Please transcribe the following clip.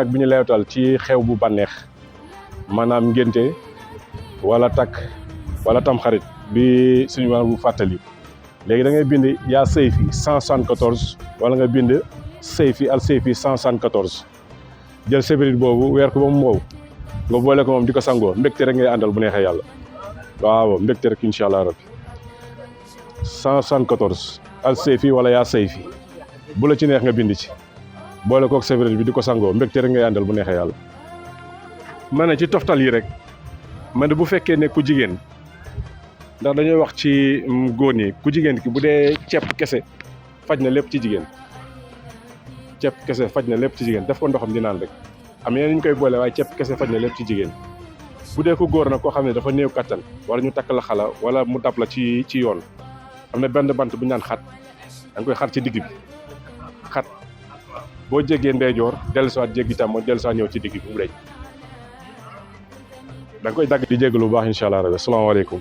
nag bi ñu leewatal ci xew bu bànneex maanaam ngénte wala takk wala tamxarit bi suñu waan bu fàttali léegi da ngay bind yaa Seyfi 174 wala nga bind Seyfi al Seyfi 174 jël sébrit boobu weer ko ba mu wow nga boole ko moom di ko sangoo mbégte rek ngay àndal bu neexee yàlla waaw mbégte rek incha allah rabbi 174 al Seyfi wala yaa Seyfi bu la ci neex nga bind ci boole kook sébrit bi di ko sangoo mbégte rek ngay àndal bu neexee yàlla. ma ne ci toftal yi rek ma ne bu fekkee ne ku jigéen ndax dañuy wax ci góor ñi ku jigéen ki bu dee ceeb kese faj na lépp ci jigéen ceeb kese faj na lépp ci jigéen def ko ndoxam di naan rek am yeneen ñu koy boole waaye ceeb kese faj na lépp ci jigéen. bu dee ko góor nag koo xam ne dafa néew kattan wala ñu takk la xala wala mu dab la ci yoon am na benn bant bu ñu naan xat da nga koy xar ci digg bi xat boo jéggee ndeyjoor dellusiwaat jéggi tam dellusiwaat ñëw ci digg bi mu deñ da nga koy dagg di jégg lu baax incha allah rabbi asalaamaaleykum